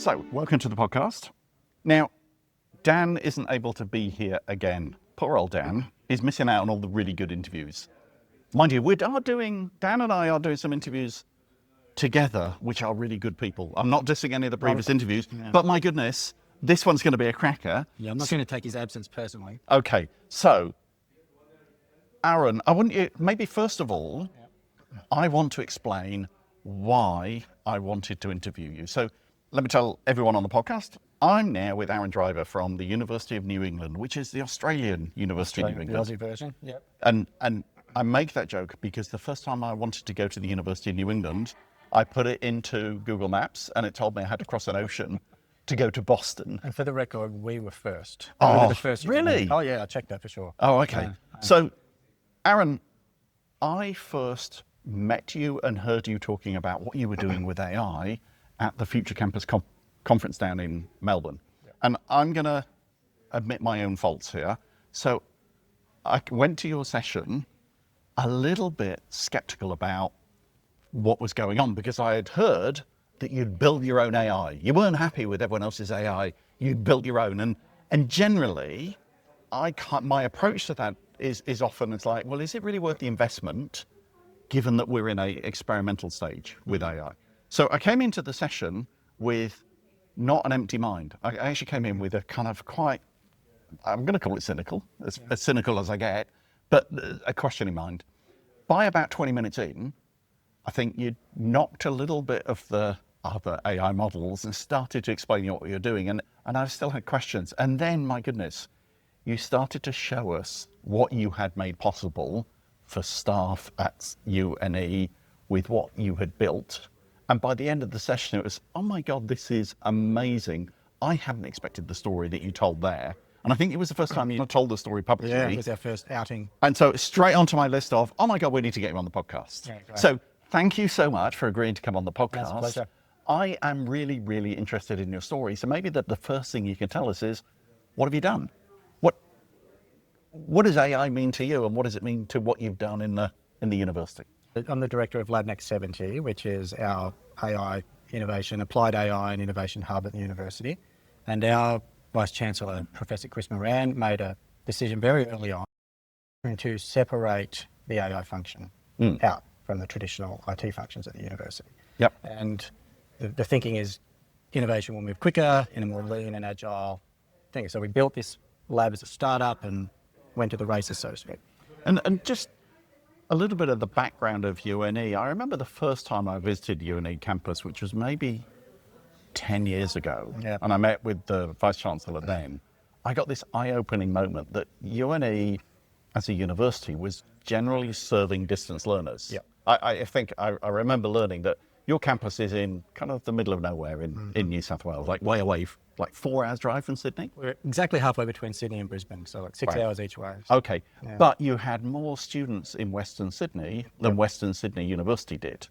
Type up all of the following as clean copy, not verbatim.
So, welcome to the podcast. Now, Dan isn't able to be here again. Poor old Dan. He's missing out on all the really good interviews. Mind you, Dan and I are doing some interviews together, which are really good people. I'm not dissing any of the previous interviews, but my goodness, this one's going to be a cracker. Yeah, I'm not going to take his absence personally. Okay, so, Aaron, I want you, maybe first of all, I want to explain why I wanted to interview you. So, let me tell everyone on the podcast, I'm now with Aaron Driver from the University of New England, which is the Australian University of New England. The Aussie version, yep. And I make that joke because the first time I wanted to go to the University of New England, I put it into Google Maps and it told me I had to cross an ocean to go to Boston. And for the record, we were first. Oh, we were the first. really? Oh, yeah, I checked that for sure. Oh, okay. So, Aaron, I first met you and heard you talking about what you were doing with AI at the Future Campus conference down in Melbourne. Yep. And I'm going to admit my own faults here. So I went to your session a little bit skeptical about what was going on because I had heard that you'd build your own AI. You weren't happy with everyone else's AI. You'd built your own. And generally, my approach to that is often it's like, well, is it really worth the investment given that we're in a experimental stage with AI? So I came into the session with not an empty mind. I actually came in with a kind of quite, I'm going to call it cynical, as cynical as I get, but a questioning mind. By about 20 minutes in, I think you'd knocked a little bit of the other AI models and started to explain what you're doing. And I still had questions. And then, my goodness, you started to show us what you had made possible for staff at UNE with what you had built. And by the end of the session, it was, oh my God, this is amazing. I hadn't expected the story that you told there. And I think it was the first time you told the story publicly. Yeah, it was our first outing. And so straight onto my list of, oh my God, we need to get you on the podcast. Yeah, great. So thank you so much for agreeing to come on the podcast. That's a pleasure. I am really, really interested in your story. So maybe the first thing you can tell us is, what have you done? What does AI mean to you, and what does it mean to what you've done in the university? I'm the director of Lab Next 70, which is our AI innovation, applied AI and innovation hub at the university. And our Vice Chancellor, Professor Chris Moran, made a decision very early on to separate the AI function out from the traditional IT functions at the university. Yep. And the thinking is innovation will move quicker in a more lean and agile thing. So we built this lab as a startup and went to the races, so to speak. And just a little bit of the background of UNE. I remember the first time I visited UNE campus, which was maybe 10 years ago. Yeah. And I met with the Vice Chancellor then. I got this eye-opening moment that UNE as a university was generally serving distance learners. Yeah. I think I remember learning that your campus is in kind of the middle of nowhere in New South Wales, like way away, like 4 hours drive from Sydney. We're exactly halfway between Sydney and Brisbane, so like 6 Right. hours each way. Okay, Yeah. but you had more students in Western Sydney than Western Sydney University did,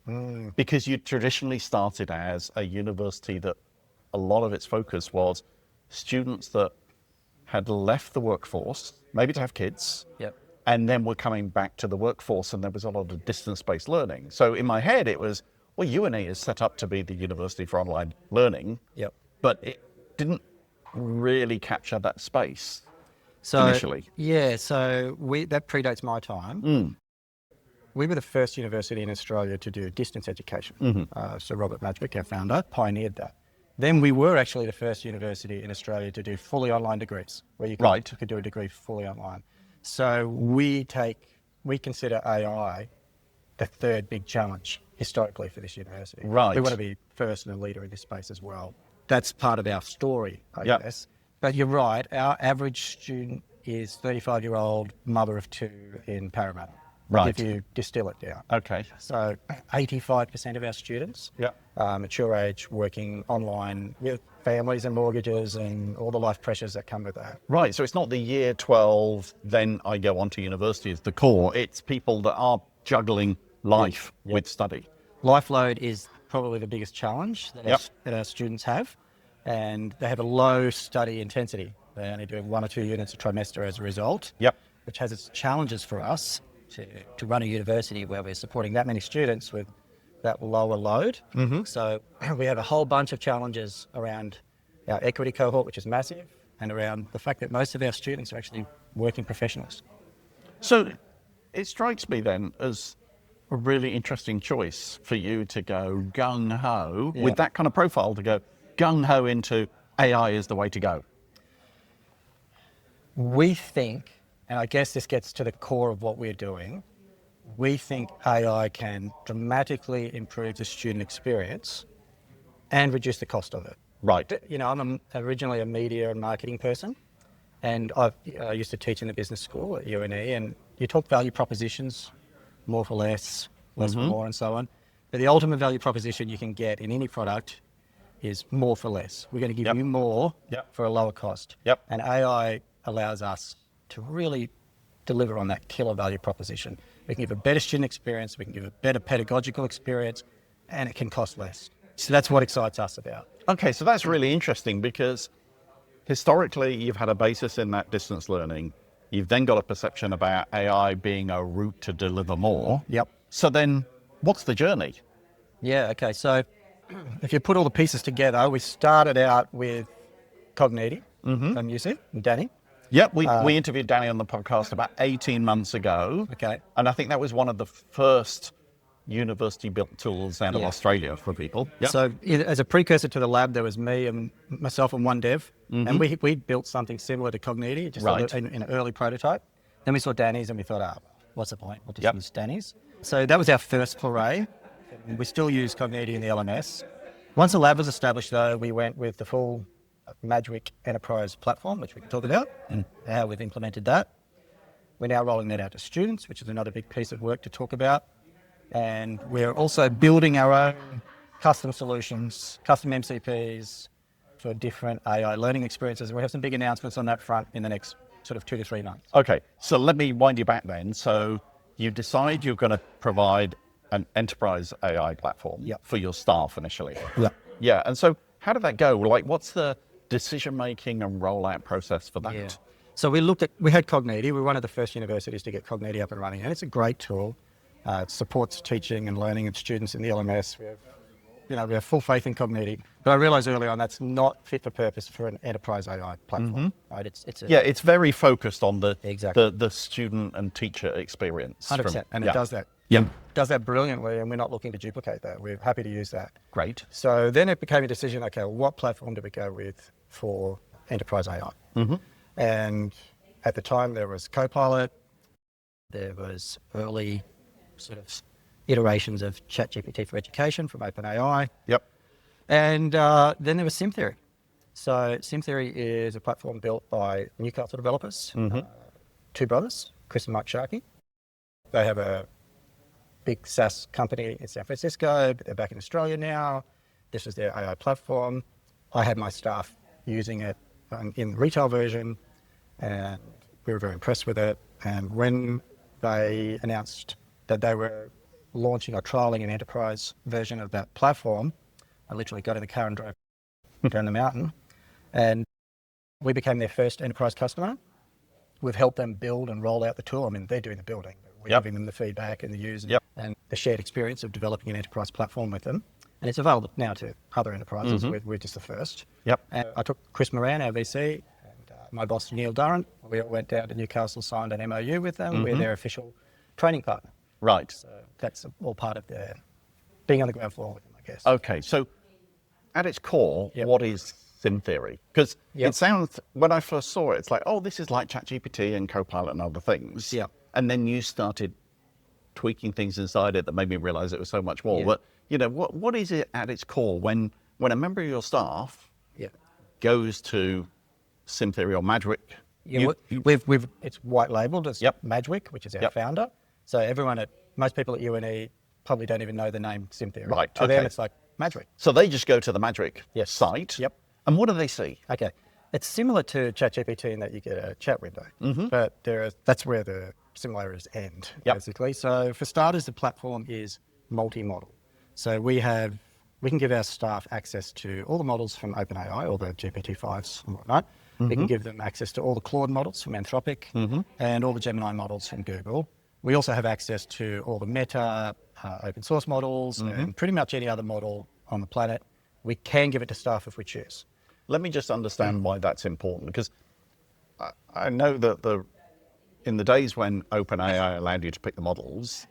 because you traditionally started as a university that a lot of its focus was students that had left the workforce, maybe to have kids, Yep. and then were coming back to the workforce, and there was a lot of distance-based learning. So in my head, it was, well, UNE is set up to be the university for online learning, Yep. but it didn't really capture that space So, initially. Yeah, so that predates my time. We were the first university in Australia to do distance education. So Robert Madgwick, our founder, pioneered that. Then we were actually the first university in Australia to do fully online degrees, where you could do a degree fully online. So we consider AI the third big challenge historically for this university. Right. We want to be first and a leader in this space as well. That's part of our story, I guess. But you're right, our average student is 35-year-old mother of 2 in Parramatta. Right. If you distill it down. Okay. So 85% of our students, mature age, working online with families and mortgages and all the life pressures that come with that. Right, so it's not the year 12, then I go on to university as the core. It's people that are juggling life with study. Life load is probably the biggest challenge that our students have, and they have a low study intensity. They only do 1 or 2 units a trimester as a result, which has its challenges for us to run a university where we're supporting that many students with that lower load. So we have a whole bunch of challenges around our equity cohort, which is massive, and around the fact that most of our students are actually working professionals. So it strikes me then as a really interesting choice for you to go gung-ho with that kind of profile, to go gung-ho into AI is the way to go. We think, and I guess this gets to the core of what we're doing, we think AI can dramatically improve the student experience and reduce the cost of it. Right. You know, I'm originally a media and marketing person, and I used to teach in the business school at UNE, and you talk value propositions, more for less, less for more, and so on. But the ultimate value proposition you can get in any product is more for less. We're going to give you more for a lower cost. And AI allows us to really deliver on that killer value proposition. We can give a better student experience, we can give a better pedagogical experience, and it can cost less. So that's what excites us about. Okay, so that's really interesting, because historically you've had a basis in that distance learning. You've then got a perception about AI being a route to deliver more. So then what's the journey? Okay. So if you put all the pieces together, we started out with Cogniti from UC, and Danny. We interviewed Danny on the podcast about 18 months ago. Okay. And I think that was one of the first university-built tools out of Australia for people. So as a precursor to the lab, there was me and myself and one dev, and we built something similar to Cogniti, just in an early prototype. Then we saw Danny's and we thought, what's the point? We'll just use Danny's. So that was our first foray. We still use Cogniti in the LMS. Once the lab was established, though, we went with the full Madgwick enterprise platform, which we can talk about, and how we've implemented that. We're now rolling that out to students, which is another big piece of work to talk about. And we're also building our own custom solutions, custom MCPs for different AI learning experiences. And we have some big announcements on that front in the next sort of 2 to 3 months. Okay, so let me wind you back then. So you decide you're going to provide an enterprise AI platform for your staff initially. And so how did that go? Like, what's the decision-making and rollout process for that? So we had Cogniti. We were one of the first universities to get Cogniti up and running, and it's a great tool. It supports teaching and learning of students in the LMS. We have full faith in Cogniti. But I realised early on that's not fit for purpose for an enterprise AI platform. Right? It's very focused on the student and teacher experience. 100%, and it does that. Does that brilliantly, and we're not looking to duplicate that. We're happy to use that. Great. So then it became a decision, okay, well, what platform do we go with for enterprise AI? And at the time there was Copilot, there was early sort of iterations of ChatGPT for education from OpenAI. And then there was SIMTheory. So SIMTheory is a platform built by Newcastle developers, 2 brothers, Chris and Mike Sharkey. They have a big SaaS company in San Francisco, but they're back in Australia now. This is their AI platform. I had my staff using it in the retail version, and we were very impressed with it. And when they announced that they were launching or trialing an enterprise version of that platform, I literally got in the car and drove down the mountain, and we became their first enterprise customer. We've helped them build and roll out the tool. I mean, they're doing the building. We're giving them the feedback and the use and the shared experience of developing an enterprise platform with them. And it's available now to other enterprises. We're just the first. And I took Chris Moran, our VC, and my boss, Neil Durrant. We all went down to Newcastle, signed an MOU with them. We're their official training partner. Right. So that's all part of their being on the ground floor with them, I guess. Okay, so at its core, what is SIMTheory? Because it sounds, when I first saw it, it's like, oh, this is like ChatGPT and Copilot and other things. And then you started tweaking things inside it that made me realize it was so much more. But, what is it at its core when a member of your staff goes to SIMTheory or Madgwick? It's white labeled as Madgwick, which is our founder. So most people at UNE probably don't even know the name SIMTheory. Right. To them, it's like Madgwick. So they just go to the Madgwick site. And what do they see? Okay. It's similar to ChatGPT in that you get a chat window, but that's where the similarities end, basically. So for starters, the platform is multi-model. So we can give our staff access to all the models from OpenAI, all the GPT-5s and whatnot. We can give them access to all the Claude models from Anthropic and all the Gemini models from Google. We also have access to all the Meta open source models and pretty much any other model on the planet. We can give it to staff if we choose. Let me just understand why that's important, because I know that in the days when OpenAI allowed you to pick the models,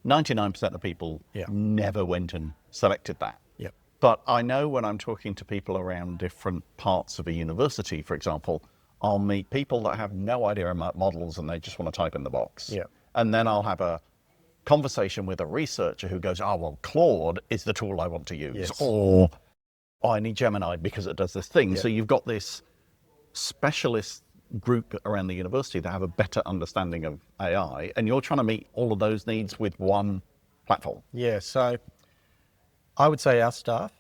99% of people never went and selected that. Yep. But I know when I'm talking to people around different parts of a university, for example, I'll meet people that have no idea about models and they just want to type in the box. Yeah. And then I'll have a conversation with a researcher who goes, oh, well, Claude is the tool I want to use. Yes. Or oh, I need Gemini because it does this thing. Yeah. So you've got this specialist group around the university that have a better understanding of AI, and you're trying to meet all of those needs with one platform. Yeah, so I would say our staff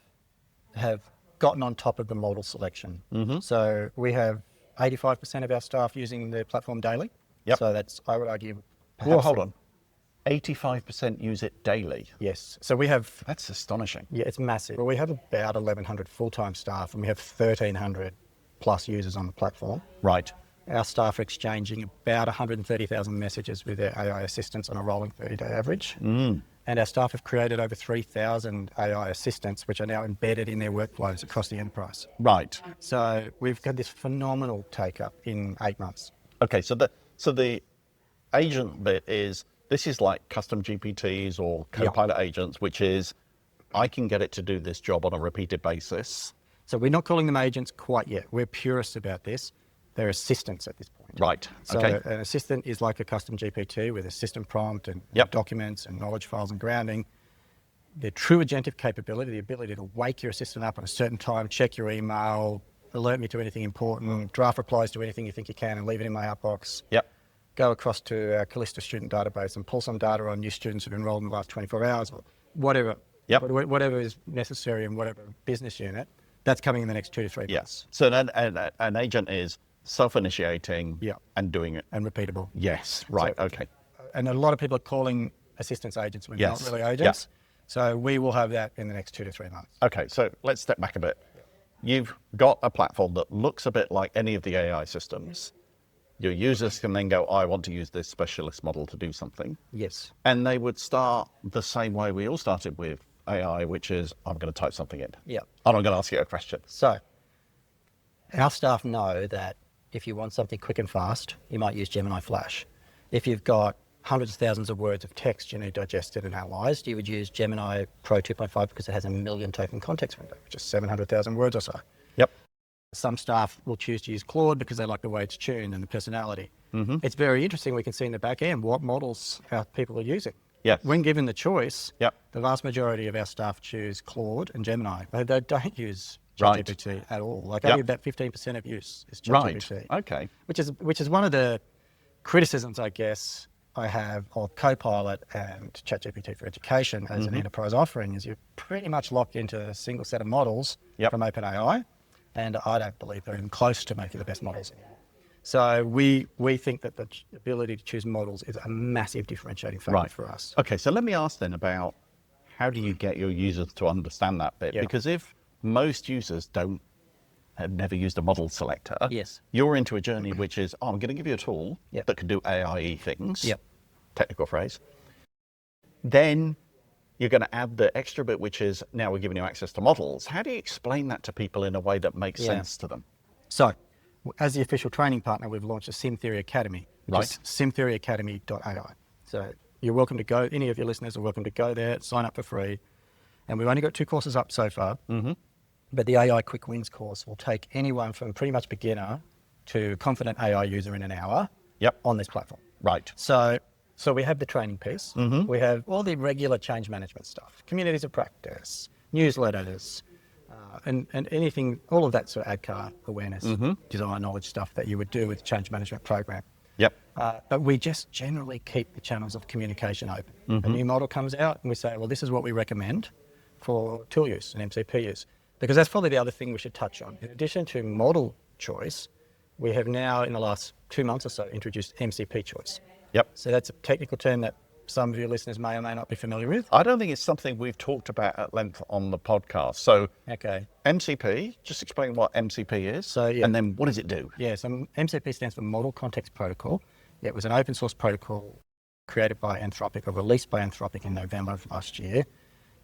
have gotten on top of the model selection. So we have 85% of our staff using the platform daily. Yep. So that's, I would argue. Well, hold on. 85% use it daily. Yes. So we have, That's astonishing. yeah, it's massive. Well, we have about 1,100 full-time staff and we have 1,300 plus users on the platform. Right. Our staff are exchanging about 130,000 messages with their AI assistants on a rolling 30-day average. And our staff have created over 3,000 AI assistants, which are now embedded in their workflows across the enterprise. Right. So we've got this phenomenal take-up in 8 months. Okay, so the agent bit is, this is like custom GPTs or Copilot agents, which is, I can get it to do this job on a repeated basis. So we're not calling them agents quite yet. We're purists about this. They're assistants at this point. Right, So okay. an assistant is like a custom GPT with a system prompt and documents and knowledge files and grounding. The true agentic capability, the ability to wake your assistant up at a certain time, check your email, alert me to anything important, draft replies to anything you think you can and leave it in my outbox. Yep. Go across to our Callista student database and pull some data on new students who've enrolled in the last 24 hours or whatever. Yep. Whatever is necessary in whatever business unit. That's coming in the next 2 to 3 months. Yes. So an agent is self-initiating and doing it. And repeatable. Yes, right, So- okay. And a lot of people are calling assistants agents when they're not really agents. So we will have that in the next 2 to 3 months. Okay, so let's step back a bit. You've got a platform that looks a bit like any of the AI systems. Your users can then go, I want to use this specialist model to do something. Yes. And they would start the same way we all started with AI, which is, I'm going to type something in. Yeah. And I'm going to ask you a question. So our staff know that if you want something quick and fast, you might use Gemini Flash. If you've got hundreds of thousands of words of text you need digested and analysed, you would use Gemini Pro 2.5 because it has a 1 million token context window, which is 700,000 words or so. Yep. Some staff will choose to use Claude because they like the way it's tuned and the personality. It's very interesting. We can see in the back end what models our people are using. Yes. When given the choice, Yep. the vast majority of our staff choose Claude and Gemini. They don't use Right. ChatGPT at all. Like Yep. only about 15% of use is Right, ChatGPT. okay. Which is one of the criticisms, I guess, I have of Copilot and ChatGPT for education as an enterprise offering is you're pretty much locked into a single set of models from OpenAI, and I don't believe they're even close to making the best models anymore. So we think that the ability to choose models is a massive differentiating factor for us. Okay, so let me ask then about how do you get your users to understand that bit? Yeah. Because if most users have never used a model selector, Yes. you're into a journey which is, oh, I'm going to give you a tool Yep. that can do AI things, Yep. technical phrase. Then you're going to add the extra bit, which is now we're giving you access to models. How do you explain that to people in a way that makes sense to them? So, as the official training partner, we've launched a SIMTheory Academy, which is SIMTheoryAcademy.ai. So you're welcome to go, any of your listeners are welcome to go there, sign up for free. And we've only got 2 courses up so far. But the AI Quick Wins course will take anyone from pretty much beginner to confident AI user in an hour on this platform. Right. So we have the training piece. We have all the regular change management stuff, communities of practice, newsletters, and anything, all of that sort of ADCAR awareness, design knowledge stuff that you would do with a change management program. Yep. But we just generally keep the channels of communication open. A new model comes out and we say, well, this is what we recommend for tool use and MCP use. Because that's probably the other thing we should touch on. In addition to model choice, we have now in the last 2 months or so introduced MCP choice. Yep. So that's a technical term that some of your listeners may or may not be familiar with. I don't think it's something we've talked about at length on the podcast. So Okay. MCP, just explain what MCP is, So, yeah. and then what does it do? Yeah, so MCP stands for Model Context Protocol. It was an open source protocol created by Anthropic or released by Anthropic in November of last year.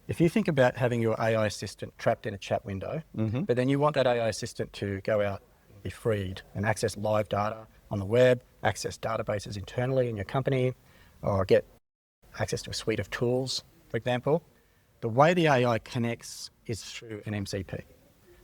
If you think about having your AI assistant trapped in a chat window, but then you want that AI assistant to go out and be freed and access live data on the web, access databases internally in your company, or get access to a suite of tools, for example, the way the AI connects is through an MCP.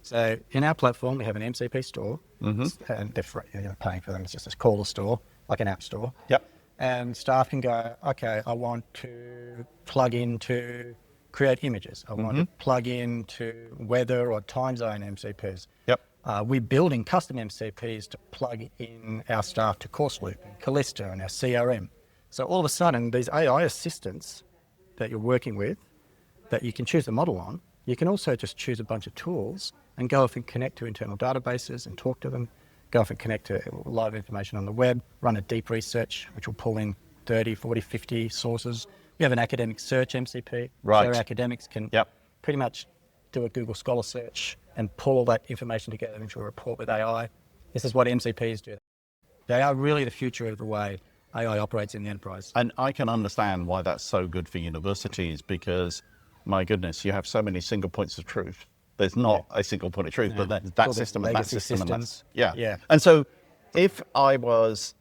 So in our platform, we have an MCP store, and they're free, you're paying for them. It's just a caller store, like an app store. Yep. And staff can go, okay, I want to plug in to create images. I want to plug in to weather or time zone MCPs. Yep. We're building custom MCPs to plug in our staff to CourseLoop, and Callisto, and our CRM. So all of a sudden, these AI assistants that you're working with, that you can choose the model on, you can also just choose a bunch of tools and go off and connect to internal databases and talk to them, go off and connect to live information on the web, run a deep research, which will pull in 30, 40, 50 sources. We have an academic search MCP. Right. So our academics can Yep. pretty much do a Google Scholar search and pull all that information together into a report with AI. This is what MCPs do. They are really the future of the way AI operates in the enterprise. And I can understand why that's so good for universities because, my goodness, you have so many single points of truth. There's not a single point of truth, but that Called system and that legacy system and that. systems. Yeah. Yeah. And so if I was,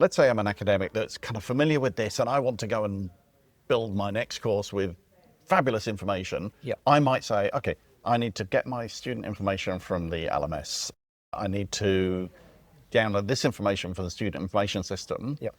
let's say I'm an academic that's kind of familiar with this and I want to go and build my next course with fabulous information, Yep. I might say, okay, I need to get my student information from the LMS. I need to download this information from the student information system. Yep.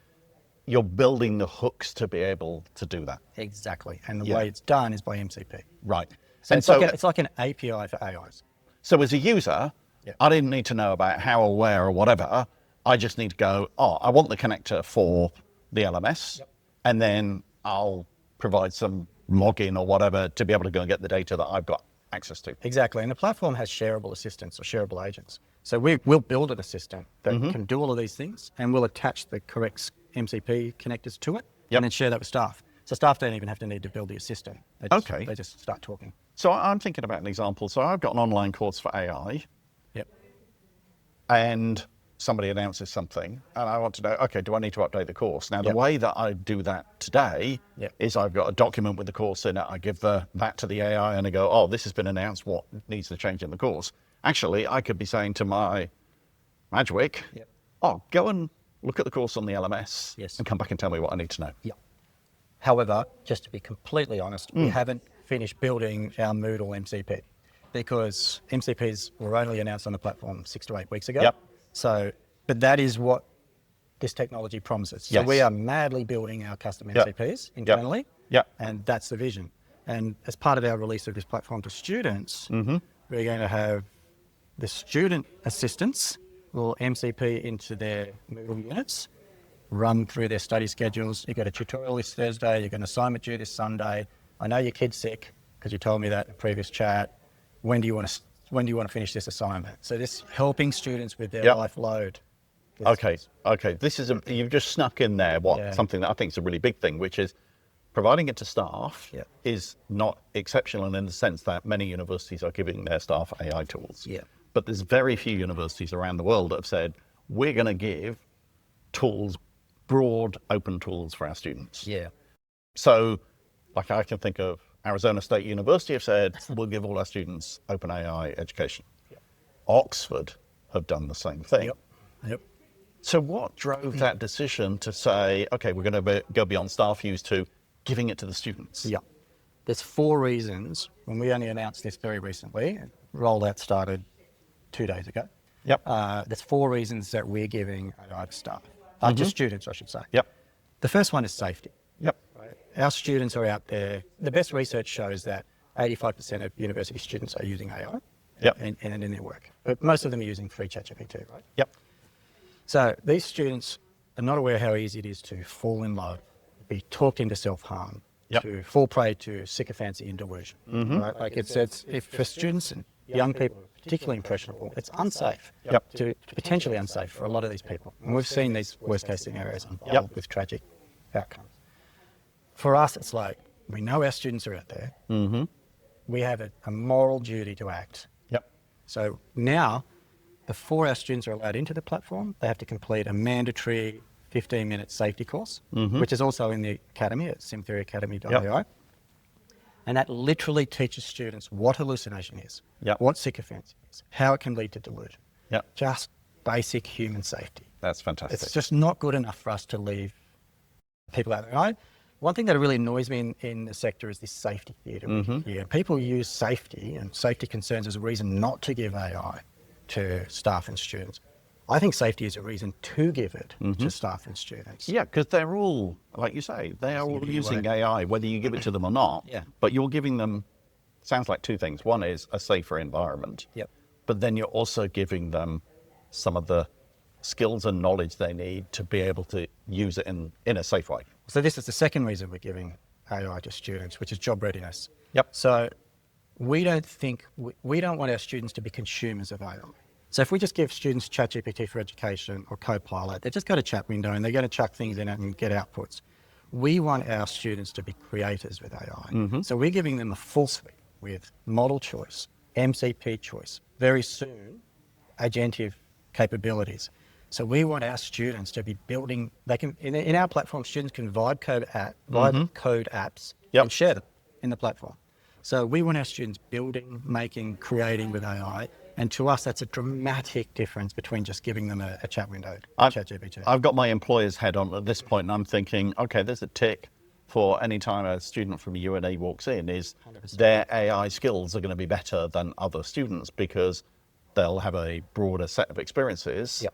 You're building the hooks to be able to do that. Exactly. And the Yeah. way it's done is by MCP. Right. So And it's, so, it's like an API for AIs. so as a user, Yeah. I didn't need to know about how or where or whatever. I just need to go, oh, I want the connector for the LMS, and then I'll provide some login or whatever to be able to go and get the data that I've got access to. Exactly. And the platform has shareable assistants or shareable agents. So we'll build an assistant that can do all of these things, and we'll attach the correct MCP connectors to it, and then share that with staff. So staff don't even have to need to build the assistant. They just start talking. So I'm thinking about an example. So I've got an online course for AI, Yep. and somebody announces something, and I want to know, okay, do I need to update the course? Now, the way that I do that today is I've got a document with the course in it. I give that to the AI, and I go, oh, this has been announced. What needs to change in the course? Actually, I could be saying to my Madgwick, oh, go and look at the course on the LMS and come back and tell me what I need to know. Yep. However, just to be completely honest, we haven't finished building our Moodle MCP because MCPs were only announced on the platform 6 to 8 weeks ago. Yep. So, but that is what this technology promises. So we are madly building our custom MCPs internally, and that's the vision. And as part of our release of this platform to students, we're going to have the student assistants will MCP into their Moodle units, run through their study schedules. You've got a tutorial this Thursday, you've got an assignment due this Sunday. I know your kid's sick because you told me that in a previous chat. When do you want to finish this assignment? So this helping students with their life load. Okay. This is you've just snuck in there something that I think is a really big thing, which is providing it to staff is not exceptional in the sense that many universities are giving their staff AI tools. But there's very few universities around the world that have said, we're going to give tools, broad open tools for our students. So like I can think of Arizona State University have said, we'll give all our students open AI education. Oxford have done the same thing. So what drove that decision to say, okay, we're going to go beyond staff use to giving it to the students? There's 4 reasons. When we only announced this very recently, rollout started 2 days ago. There's 4 reasons that we're giving AI to staff. Just students, I should say. The first one is safety. Our students are out there. The best research shows that 85% of university students are using AI and in their work. But most of them are using free ChatGPT, right? So these students are not aware how easy it is to fall in love, be talked into self-harm, to fall prey to sycophancy and delusion. Right? Like it's if for students and young people, particularly impressionable, it's unsafe, to potentially unsafe for a lot of these people. And we've seen these worst case scenarios unfold with tragic outcomes. For us, it's like, we know our students are out there. We have a moral duty to act. So now, before our students are allowed into the platform, they have to complete a mandatory 15-minute safety course, which is also in the academy at SIMTheoryAcademy.ai. And that literally teaches students what hallucination is, what sycophancy is, how it can lead to delusion. Just basic human safety. That's fantastic. It's just not good enough for us to leave people out there. One thing that really annoys me in the sector is this safety theatre. People use safety and safety concerns as a reason not to give AI to staff and students. I think safety is a reason to give it to staff and students. Yeah, because they're all, like you say, they are all using AI, whether you give it to them or not. But you're giving them, sounds like two things. One is a safer environment. But then you're also giving them some of the skills and knowledge they need to be able to use it in a safe way. So this is the second reason we're giving AI to students, which is job readiness. So we don't want our students to be consumers of AI. So if we just give students ChatGPT for education or Copilot, they've just got a chat window and they're going to chuck things in it and get outputs. We want our students to be creators with AI. So we're giving them a full suite with model choice, MCP choice, very soon, agentic capabilities. So we want our students to be building, they can, in our platform, students can vibe code apps and share them in the platform. So we want our students building, making, creating with AI. And to us, that's a dramatic difference between just giving them a chat window, ChatGPT. I've got my employer's head on at this point, and I'm thinking, okay, there's a tick for any time a student from UNE walks in, is 100%. Their AI skills are going to be better than other students because they'll have a broader set of experiences.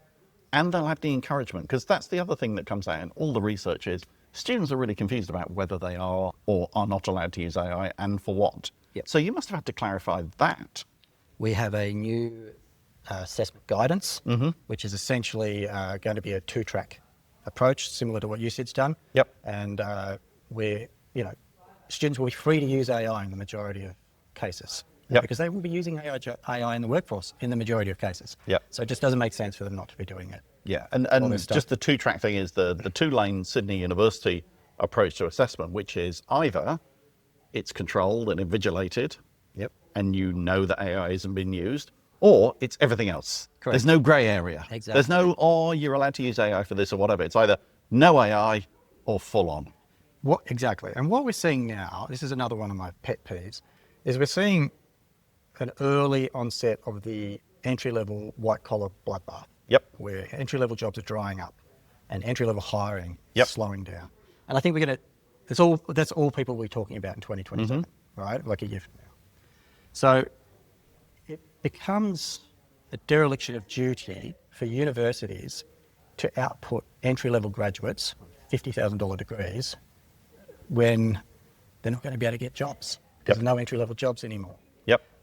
And they'll have the encouragement, because that's the other thing that comes out in all the research is students are really confused about whether they are or are not allowed to use AI and for what. So you must have had to clarify that. We have a new assessment guidance, which is essentially going to be a 2-track approach, similar to what UCID's done. And students will be free to use AI in the majority of cases. Because they will be using AI in the workforce in the majority of cases. So it just doesn't make sense for them not to be doing it. And just the 2-track thing is the 2-lane Sydney University approach to assessment, which is either it's controlled and invigilated, and you know that AI isn't being used, or it's everything else. There's no grey area. There's no, you're allowed to use AI for this or whatever. It's either no AI or full on. Exactly. And what we're seeing now, this is another one of my pet peeves, is we're seeing an early onset of the entry-level white-collar bloodbath. Where entry-level jobs are drying up and entry-level hiring is slowing down. And I think that's all people we're talking about in 2027, right? Like a year from now. So it becomes a dereliction of duty for universities to output entry-level graduates, $50,000 degrees, when they're not going to be able to get jobs. There's no entry-level jobs anymore.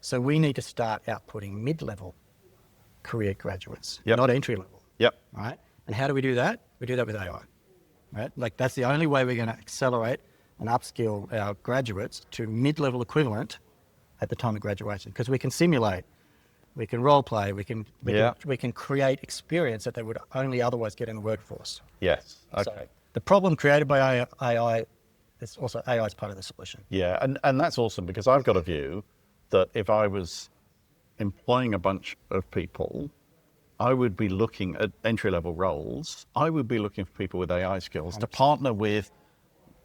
So we need to start outputting mid-level career graduates, not entry-level. Right? And how do we do that? We do that with AI. Right? Like that's the only way we're going to accelerate and upskill our graduates to mid-level equivalent at the time of graduation, because we can simulate, we can role play, we can create experience that they would only otherwise get in the workforce. So the problem created by AI is also AI is part of the solution. And that's awesome, because I've got a view that if I was employing a bunch of people, I would be looking at entry-level roles. I would be looking for people with AI skills 100%. To partner with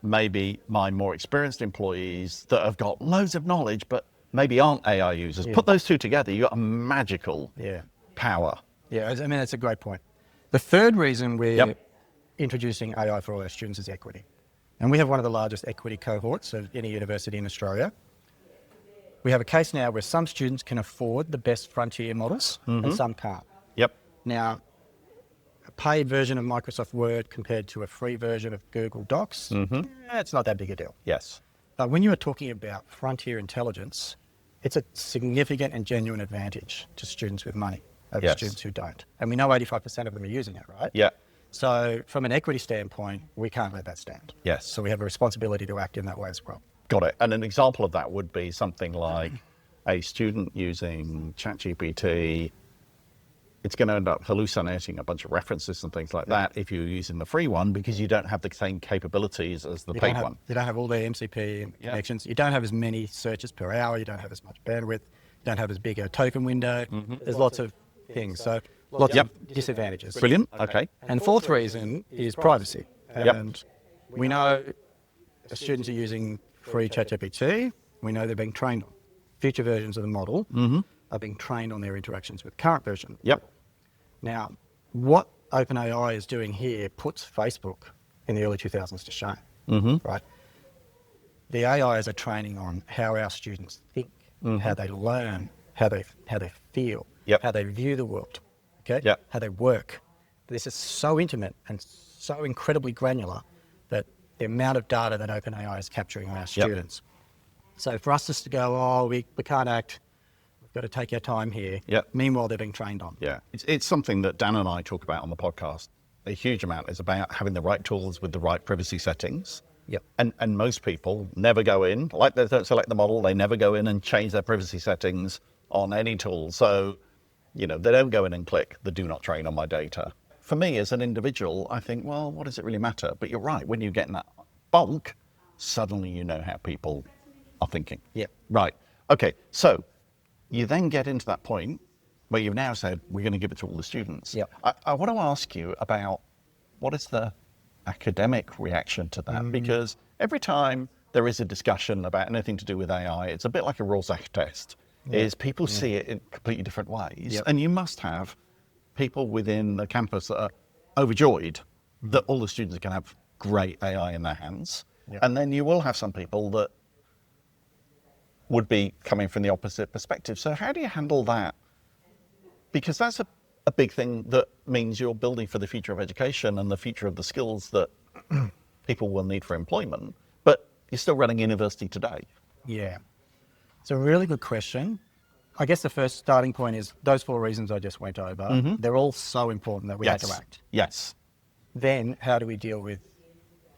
maybe my more experienced employees that have got loads of knowledge, but maybe aren't AI users. Put those two together, you got a magical power. I mean, that's a great point. The third reason we're introducing AI for all our students is equity. And we have one of the largest equity cohorts of any university in Australia. We have a case now where some students can afford the best frontier models and some can't. Now, a paid version of Microsoft Word compared to a free version of Google Docs, it's not that big a deal. But when you are talking about frontier intelligence, it's a significant and genuine advantage to students with money over students who don't. And we know 85% of them are using it, right? So from an equity standpoint, we can't let that stand. So we have a responsibility to act in that way as well. Got it. And an example of that would be something like a student using ChatGPT. It's going to end up hallucinating a bunch of references and things like that if you're using the free one, because you don't have the same capabilities as the paid one. You don't have all the MCP connections. You don't have as many searches per hour. You don't have as much bandwidth. You don't have as big a token window. There's lots of things. So lots of disadvantages. Brilliant. Okay. And fourth reason is privacy. Yep. And we know the students are using free ChatGPT. We know they're being trained on. Future versions of the model are being trained on their interactions with current version. Yep. Now, what OpenAI is doing here puts Facebook in the early 2000s to shame, right? The AIs are training on how our students think, how they learn, how they feel, how they view the world, okay? How they work. This is so intimate and so incredibly granular that the amount of data that OpenAI is capturing on our students. So for us just to go, oh, we can't act, we've got to take our time here. Meanwhile, they're being trained on. It's something that Dan and I talk about on the podcast. A huge amount is about having the right tools with the right privacy settings. And most people never go in, like they don't select the model, they never go in and change their privacy settings on any tool. So, they don't go in and click the do not train on my data. For me as an individual, I think, well, what does it really matter? But you're right, when you get in that bulk, suddenly you know how people are thinking. Right. Okay. So you then get into that point where you've now said, we're going to give it to all the students. I want to ask you about what is the academic reaction to that? Because every time there is a discussion about anything to do with AI, it's a bit like a Rorschach test, is people see it in completely different ways. And you must have people within the campus that are overjoyed that all the students can have great AI in their hands. And then you will have some people that would be coming from the opposite perspective. So how do you handle that? Because that's a big thing that means you're building for the future of education and the future of the skills that people will need for employment, but you're still running university today. It's a really good question. I guess the first starting point is those four reasons I just went over. They're all so important that we had to act. Then how do we deal with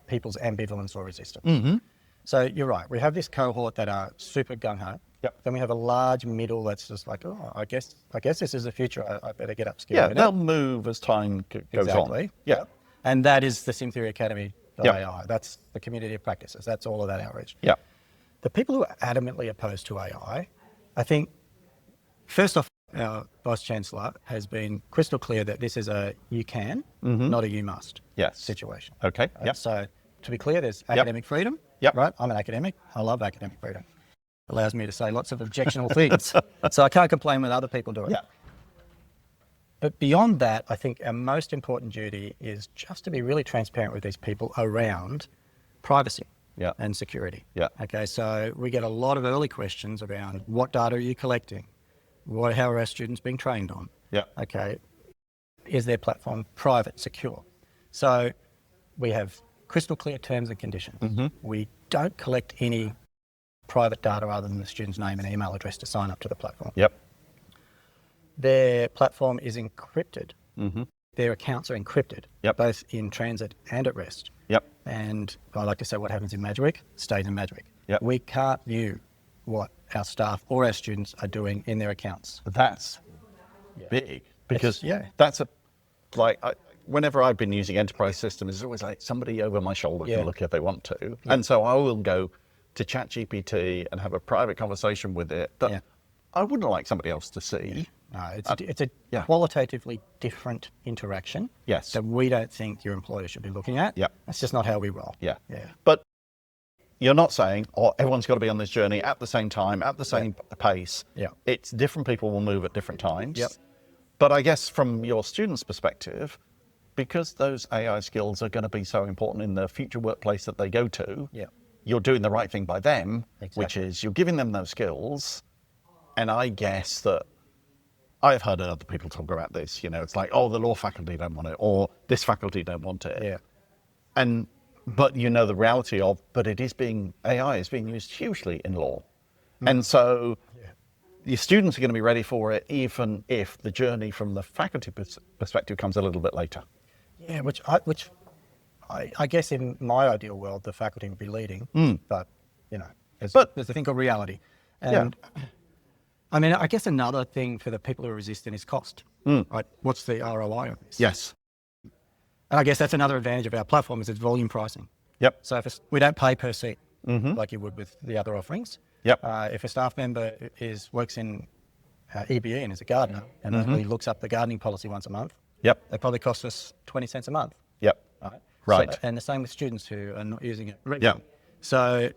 people's ambivalence or resistance? So you're right. We have this cohort that are super gung-ho. Then we have a large middle that's just like, oh, I guess this is the future. I better get upskilled. They'll move as time goes on. And that is the SIMTheory Academy AI. That's the community of practices. That's all of that outreach. The people who are adamantly opposed to AI, I think, first off, our Vice Chancellor has been crystal clear that this is a you can, not a you must situation. So to be clear, there's academic freedom, right? I'm an academic. I love academic freedom. Allows me to say lots of objectionable things. So I can't complain when other people do it. But beyond that, I think our most important duty is just to be really transparent with these people around privacy and security. Okay, so we get a lot of early questions around what data are you collecting? How are our students being trained on? Okay, is their platform private, secure? So we have crystal clear terms and conditions. We don't collect any private data other than the student's name and email address to sign up to the platform. Their platform is encrypted. Their accounts are encrypted, both in transit and at rest. And I like to say what happens in Madgwick stays in Madgwick. We can't view what our staff or our students are doing in their accounts. That's big because that's whenever I've been using enterprise systems, it's always like somebody over my shoulder can look if they want to. And so I will go to ChatGPT and have a private conversation with it that I wouldn't like somebody else to see. No, it's a qualitatively different interaction that we don't think your employer should be looking at. That's just not how we roll. But you're not saying, everyone's got to be on this journey at the same time, at the same pace. It's different people will move at different times. But I guess from your students' perspective, because those AI skills are going to be so important in the future workplace that they go to, you're doing the right thing by them, which is you're giving them those skills. And I guess that I've heard other people talk about this, it's like, the law faculty don't want it, or this faculty don't want it. But the reality but AI is being used hugely in law. And so your students are going to be ready for it, even if the journey from the faculty perspective comes a little bit later. Which I guess in my ideal world, the faculty would be leading, but there's a thing called reality. And I mean, I guess another thing for the people who are resistant is cost, right? What's the ROI on this? And I guess that's another advantage of our platform is it's volume pricing. So we don't pay per seat like you would with the other offerings. If a staff member works in EBN is a gardener and only looks up the gardening policy once a month. Yep. They probably cost us 20 cents a month. Yep. Right. Right. So, and the same with students who are not using it Yeah. regularly. So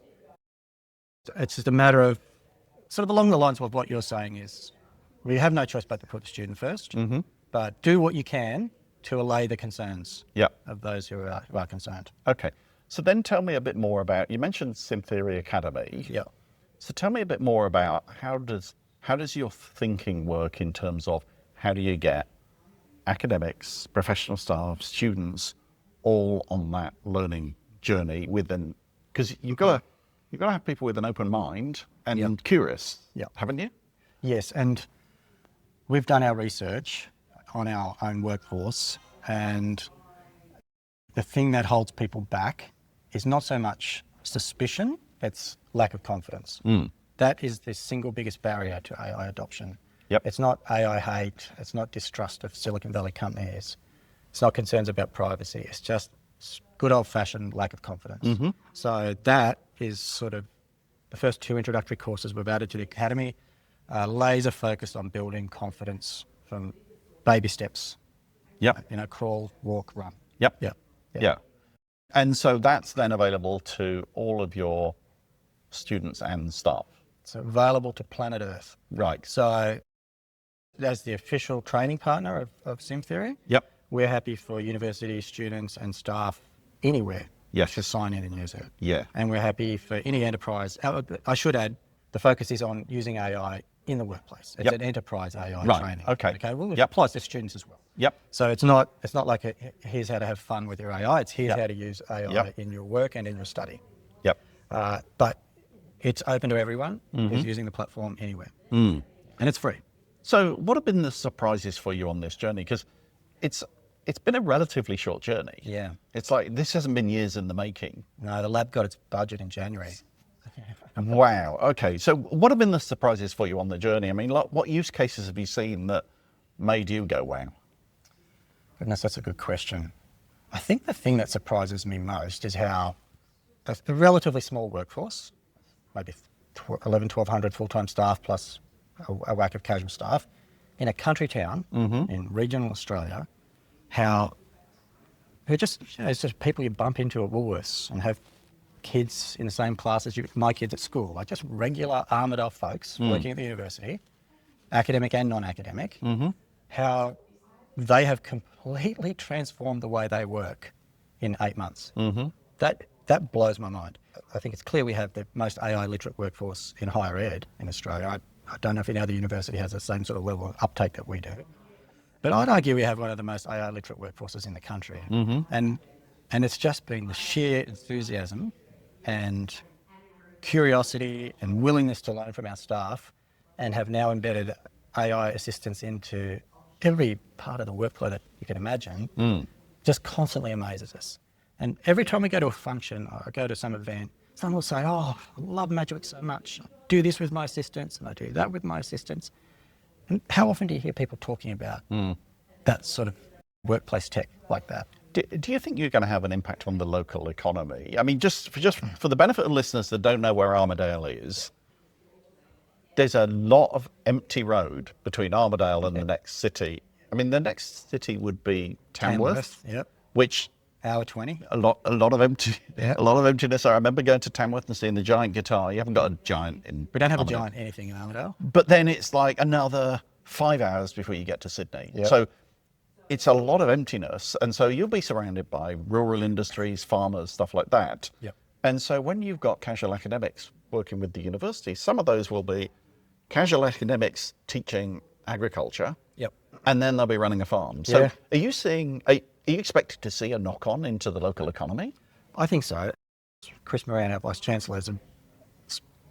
it's just a matter of sort of along the lines of what you're saying is we have no choice but to put the student first, but do what you can to allay the concerns Yep. of those who are concerned. Okay. So then tell me a bit more about, you mentioned SIMTheory Academy. Yeah. So tell me a bit more about how does your thinking work in terms of how do you get academics, professional staff, students all on that learning journey because you've got to have people with an open mind and curious, haven't you? Yes, and we've done our research on our own workforce, and the thing that holds people back is not so much suspicion, it's lack of confidence. That is the single biggest barrier to AI adoption. Yep. It's not AI hate, it's not distrust of Silicon Valley companies, it's not concerns about privacy, it's just good old-fashioned lack of confidence. So that is sort of the first 2 introductory courses we've added to the Academy, laser focused on building confidence from baby steps. Yep. Crawl, walk, run. Yep. Yeah. Yeah. And so that's then available to all of your students and staff. It's available to planet Earth. Right. So as the official training partner of SIMTheory, Yep. we're happy for university students and staff anywhere to sign in and use it. Yeah. And we're happy for any enterprise. I should add, the focus is on using AI in the workplace. It's an enterprise AI training. Okay. Well, it applies to students as well. Yep. So it's not like here's how to have fun with your AI. It's here's how to use AI in your work and in your study. Yep. But it's open to everyone who's using the platform anywhere. And it's free. So what have been the surprises for you on this journey? Because it's been a relatively short journey. Yeah. It's like this hasn't been years in the making. No, the lab got its budget in January. Wow. Okay. So what have been the surprises for you on the journey? I mean, what use cases have you seen that made you go, wow? Goodness, that's a good question. I think the thing that surprises me most is how a relatively small workforce, maybe 1,100 full-time staff plus a whack of casual staff, in a country town in regional Australia, it's just people you bump into at Woolworths and have kids in the same class as my kids at school, like just regular Armidale folks working at the university, academic and non-academic, how they have completely transformed the way they work in 8 months. That blows my mind. I think it's clear we have the most AI literate workforce in higher ed in Australia. I don't know if any other university has the same sort of level of uptake that we do. But I'd argue we have one of the most AI literate workforces in the country. And it's just been the sheer enthusiasm and curiosity and willingness to learn from our staff, and have now embedded AI assistance into every part of the workflow that you can imagine, just constantly amazes us. And every time we go to a function or go to some event, someone will say, oh, I love Madgwick so much. I do this with my assistants and I do that with my assistants. And how often do you hear people talking about that sort of workplace tech like that? Do you think you're going to have an impact on the local economy? I mean, just for the benefit of listeners that don't know where Armidale is, there's a lot of empty road between Armidale and the next city. I mean, the next city would be Tamworth, which hour 20. A lot of emptiness. I remember going to Tamworth and seeing the giant guitar. You haven't got a giant in. We don't have Armidale. a giant anything in Armidale. But then it's like another 5 hours before you get to Sydney. So it's a lot of emptiness, and so you'll be surrounded by rural industries, farmers, stuff like that. And so when you've got casual academics working with the university, some of those will be casual academics teaching agriculture, and then they'll be running a farm. So are you expected to see a knock-on into the local economy? I think so. Chris Moran, our Vice-Chancellor,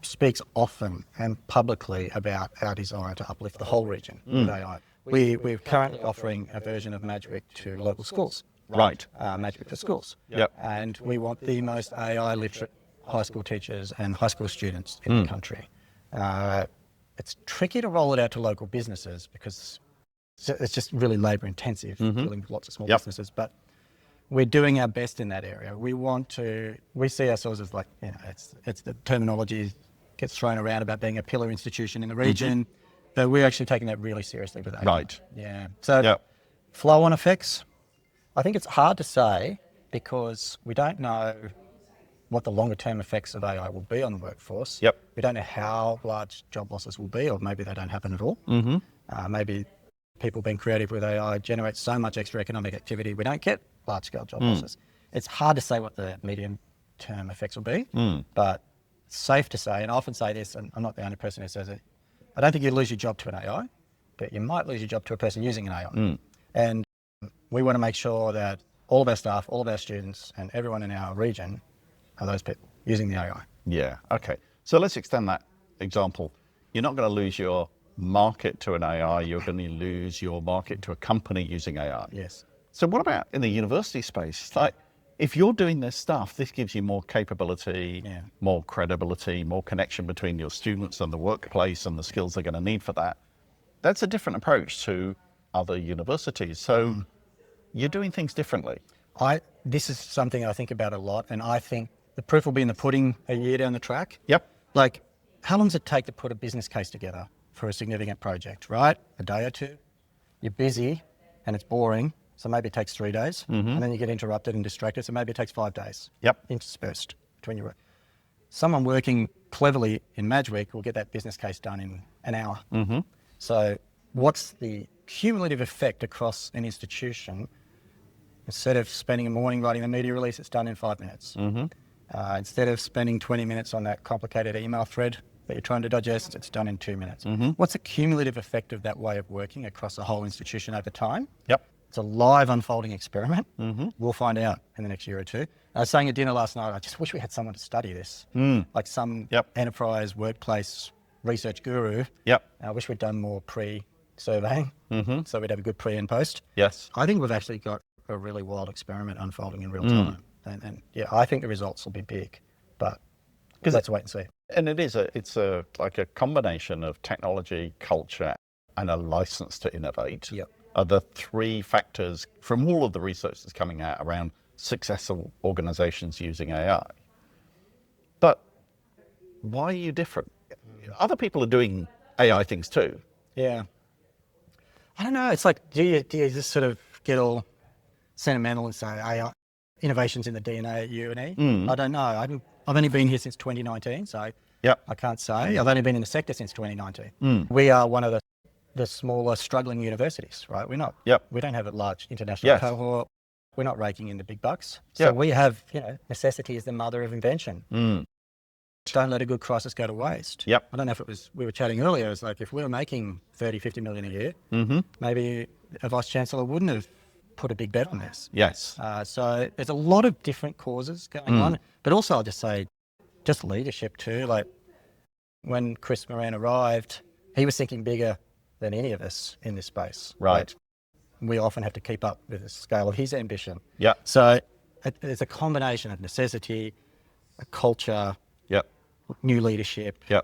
speaks often and publicly about our desire to uplift the whole region with AI. We're currently offering a version of Madgwick to local schools. Right. Madgwick for schools. And we want the most AI literate high school teachers and high school students in the country. It's tricky to roll it out to local businesses because it's just really labour intensive, dealing with lots of small businesses. But we're doing our best in that area. We see ourselves as it's the terminology gets thrown around about being a pillar institution in the region. But we're actually taking that really seriously with AI. Right. Yeah. So Yep. flow-on effects, I think it's hard to say because we don't know what the longer-term effects of AI will be on the workforce. Yep. We don't know how large job losses will be, or maybe they don't happen at all. Maybe people being creative with AI generate so much extra economic activity, we don't get large-scale job losses. It's hard to say what the medium-term effects will be, but it's safe to say, and I often say this, and I'm not the only person who says it, I don't think you lose your job to an AI, but you might lose your job to a person using an AI. And we want to make sure that all of our staff, all of our students, and everyone in our region are those people using the AI. Yeah. Okay. So let's extend that example. You're not going to lose your market to an AI. You're going to lose your market to a company using AI. Yes. So what about in the university space? Like, if you're doing this stuff, this gives you more capability, more credibility, more connection between your students and the workplace and the skills they're going to need for that. That's a different approach to other universities. So you're doing things differently. This is something I think about a lot, and I think the proof will be in the pudding a year down the track. Yep. Like, how long does it take to put a business case together for a significant project, right? A day or two. You're busy and it's boring, so maybe it takes 3 days, and then you get interrupted and distracted, so maybe it takes 5 days. Yep. Interspersed between your work. Someone working cleverly in Madgwick will get that business case done in an hour. So what's the cumulative effect across an institution? Instead of spending a morning writing the media release, it's done in 5 minutes. Instead of spending 20 minutes on that complicated email thread that you're trying to digest, it's done in 2 minutes. What's the cumulative effect of that way of working across the whole institution over time? Yep. It's a live unfolding experiment. We'll find out in the next year or two. I was saying at dinner last night, I just wish we had someone to study this, like some enterprise workplace research guru. I wish we'd done more pre-surveying, so we'd have a good pre and post. Yes. I think we've actually got a really wild experiment unfolding in real time. And yeah, I think the results will be big, but let's wait and see. And it's like a combination of technology, culture, and a license to innovate. Are the three factors from all of the research that's coming out around successful organizations using AI. But why are you different? Other people are doing AI things too. Yeah. I don't know. It's like, do you just sort of get all sentimental and say AI innovations in the DNA at UNE? I don't know. I've only been here since 2019, so I can't say. I've only been in the sector since 2019. We are one of the smaller struggling universities, right? We're not. We don't have a large international cohort. We're not raking in the big bucks. So we have, necessity is the mother of invention. Don't let a good crisis go to waste. I don't know if it was, we were chatting earlier, it's like if we were making 30, 50 million a year, maybe a vice chancellor wouldn't have put a big bet on this. So there's a lot of different causes going on, but also I'll just say, just leadership too. Like when Chris Moran arrived, he was thinking bigger than any of us in this space. Right. We often have to keep up with the scale of his ambition. Yeah. So it's a combination of necessity, a culture, new leadership, a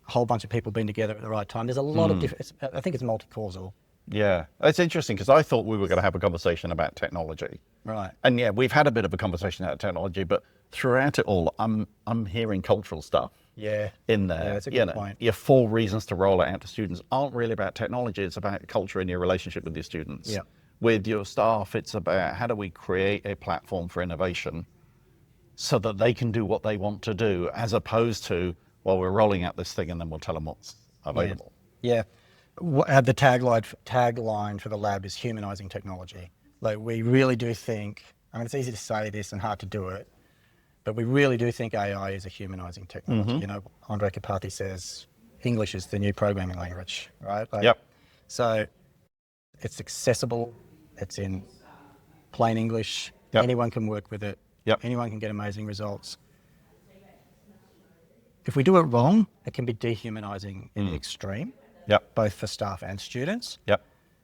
whole bunch of people being together at the right time. There's a lot of different, I think it's multi-causal. Yeah, it's interesting because I thought we were going to have a conversation about technology. Right. And yeah, we've had a bit of a conversation about technology, but throughout it all, I'm hearing cultural stuff. In there. Yeah, that's a good point. Your 4 reasons to roll it out to students aren't really about technology. It's about culture and your relationship with your students. With your staff, it's about how do we create a platform for innovation so that they can do what they want to do, as opposed to, well, we're rolling out this thing and then we'll tell them what's available. The tagline for the lab is humanizing technology. Like we really do think, I mean, it's easy to say this and hard to do it, but we really do think AI is a humanizing technology. Andre Karpathy says English is the new programming language, right? So it's accessible. It's in plain English. Anyone can work with it. Anyone can get amazing results. If we do it wrong, it can be dehumanizing in the extreme, both for staff and students.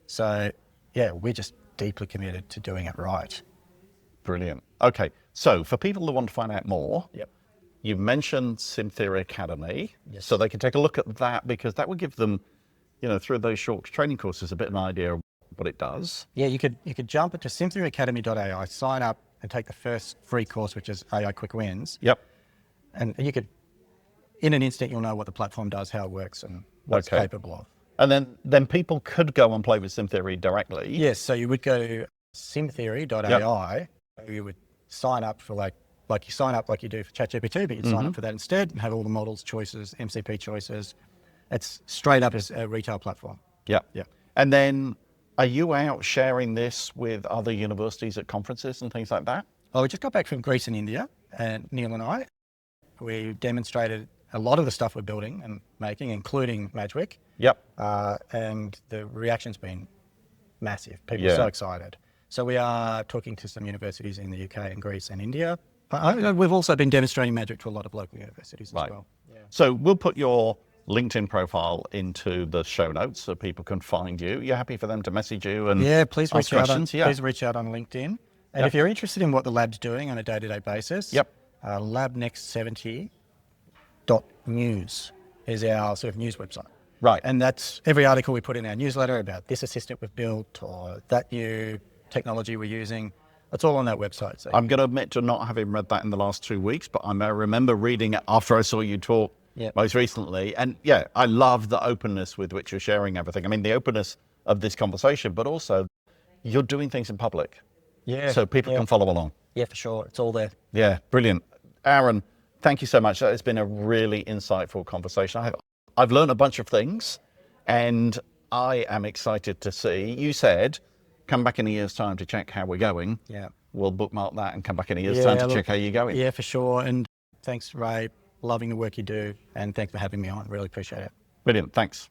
So we're just deeply committed to doing it right. Brilliant. Okay, so for people who want to find out more, you've mentioned SIMTheory Academy, so they can take a look at that, because that would give them, through those short training courses, a bit of an idea of what it does. You could jump into SIMTheoryacademy.ai, sign up and take the first free course, which is AI Quick Wins. And you could, in an instant, you'll know what the platform does, how it works, and what it's Okay. capable of. And then people could go and play with SIMTheory directly. Yes, so you would go to SIMTheory.ai. You would sign up for like you sign up like you do for ChatGPT, but you'd sign up for that instead and have all the models choices, MCP choices. It's straight up as a retail platform. Yeah. Yeah. And then are you out sharing this with other universities at conferences and things like that? Oh, we just got back from Greece and India, and Neil and I, we demonstrated a lot of the stuff we're building and making, including Madgwick. Yep. And the reaction's been massive. People are Yeah. so excited. So we are talking to some universities in the UK and Greece and India. We've also been demonstrating Madgwick to a lot of local universities Right. as well. Yeah. So we'll put your LinkedIn profile into the show notes so people can find you. You're happy for them to message you and Yeah, please ask reach out. questions? Yeah. Please reach out on LinkedIn. And if you're interested in what the lab's doing on a day-to-day basis, Yep. labnext70.news is our sort of news website. Right. And that's every article we put in our newsletter about this assistant we've built or that new technology we're using. It's all on that website. So I'm going to admit to not having read that in the last 2 weeks, but I remember reading it after I saw you talk most recently. And yeah, I love the openness with which you're sharing everything. I mean, the openness of this conversation, but also you're doing things in public. yeah, So people can follow along. Yeah, for sure. It's all there. Yeah, brilliant. Aaron, thank you so much. That has been a really insightful conversation. I've learned a bunch of things and I am excited to see. You said, come back in a year's time to check how we're going. Yeah. We'll bookmark that and come back in a year's time to check how you're going. Yeah, for sure. And thanks, Ray. Loving the work you do. And thanks for having me on. Really appreciate it. Brilliant. Thanks.